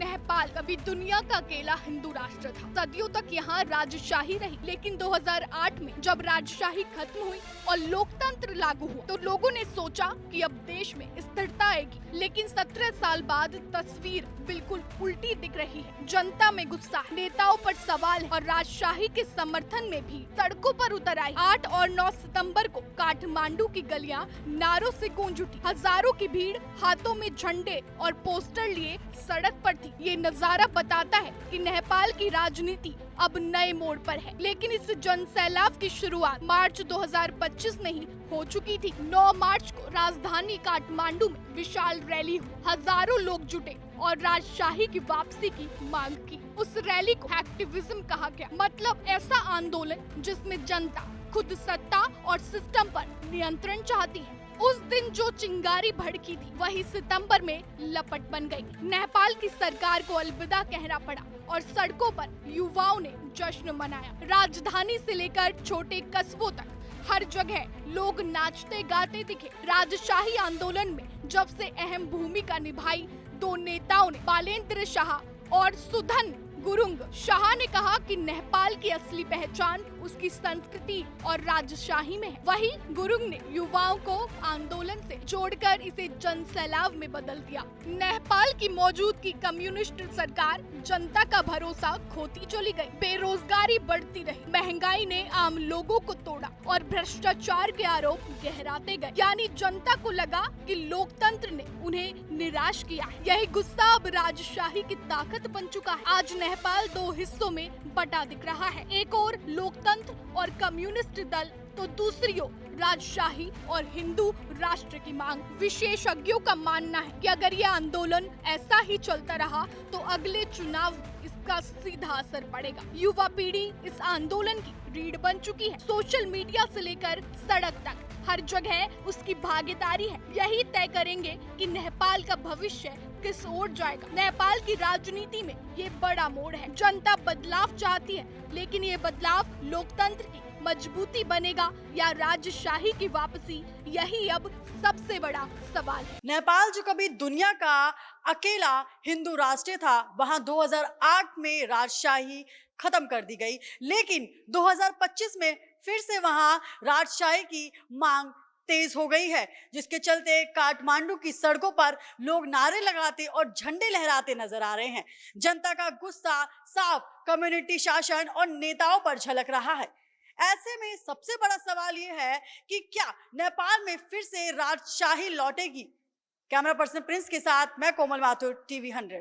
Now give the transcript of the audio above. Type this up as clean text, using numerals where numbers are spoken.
नेपाल कभी दुनिया का अकेला हिंदू राष्ट्र था। सदियों तक यहाँ राजशाही रही, लेकिन 2008 में जब राजशाही खत्म हुई और लोकतंत्र लागू हुआ तो लोगों ने सोचा कि अब देश में स्थिरता आएगी। लेकिन 17 साल बाद तस्वीर बिल्कुल उल्टी दिख रही है। जनता में गुस्सा, नेताओं पर सवाल और राजशाही के समर्थन में भी सड़कों पर उतर आई। 8 और 9 सितंबर को काठमांडू की गलियां नारों से गूंज उठी। हजारों की भीड़ हाथों में झंडे और पोस्टर लिए सड़क पर थी। ये नजारा बताता है कि नेपाल की राजनीति अब नए मोड़ पर है। लेकिन इस जन सैलाब की शुरुआत मार्च 2025 में ही हो चुकी थी। 9 मार्च को राजधानी काठमांडू में विशाल रैली हुई। हजारों लोग जुटे और राजशाही की वापसी की मांग की। उस रैली को एक्टिविज्म कहा गया, मतलब ऐसा आंदोलन जिसमें जनता खुद सत्ता और सिस्टम पर नियंत्रण चाहती है। उस दिन जो चिंगारी भड़की थी वही सितंबर में लपट बन गई। नेपाल की सरकार को अलविदा कहना पड़ा और सड़कों पर युवाओं ने जश्न मनाया। राजधानी से लेकर छोटे कस्बों तक हर जगह लोग नाचते गाते दिखे। राजशाही आंदोलन में जब से अहम भूमिका निभाई 2 नेताओं ने, बालेंद्र शाह और सुधन गुरुंग। शाह ने कहा कि नेपाल की असली पहचान उसकी संस्कृति और राजशाही में है। वहीं गुरुंग ने युवाओं को आंदोलन से जोड़कर इसे जन सैलाब में बदल दिया। नेपाल की मौजूदगी कम्युनिस्ट सरकार जनता का भरोसा खोती चली गई। बेरोजगारी बढ़ती रही, महंगाई ने आम लोगों को तोड़ा और भ्रष्टाचार के आरोप गहराते गए। यानी जनता को लगा कि लोकतंत्र ने उन्हें निराश किया है। यही गुस्सा अब राजशाही की ताकत बन चुका है। आज नेपाल 2 हिस्सों में बटा दिख रहा है। एक और लोकतंत्र और कम्युनिस्ट दल तो दूसरी ओर राजशाही और हिंदू राष्ट्र की मांग। विशेषज्ञों का मानना है कि अगर यह आंदोलन ऐसा ही चलता रहा तो अगले चुनाव इसका सीधा असर पड़ेगा। युवा पीढ़ी इस आंदोलन की रीढ़ बन चुकी है। सोशल मीडिया से लेकर सड़क तक हर जगह उसकी भागीदारी है। यही तय करेंगे कि नेपाल का भविष्य किस ओर जाएगा। नेपाल की राजनीति में ये बड़ा मोड़ है। जनता बदलाव चाहती है, लेकिन ये बदलाव लोकतंत्र की मजबूती बनेगा या राजशाही की वापसी, यही अब सबसे बड़ा सवाल है। नेपाल जो कभी दुनिया का अकेला हिंदू राष्ट्र था, वहां 2008 में राजशाही खत्म कर दी गई, लेकिन 2025 में फिर से वहां राजशाही की मांग तेज हो गई है, जिसके चलते काठमांडू की सड़कों पर लोग नारे लगाते और झंडे लहराते नजर आ रहे हैं। जनता का गुस्सा साफ कम्युनिटी शासन और नेताओं पर झलक रहा है। ऐसे में सबसे बड़ा सवाल यह है कि क्या नेपाल में फिर से राजशाही लौटेगी? कैमरा पर्सन प्रिंस के साथ मैं कोमल माथुर, टीवी 100।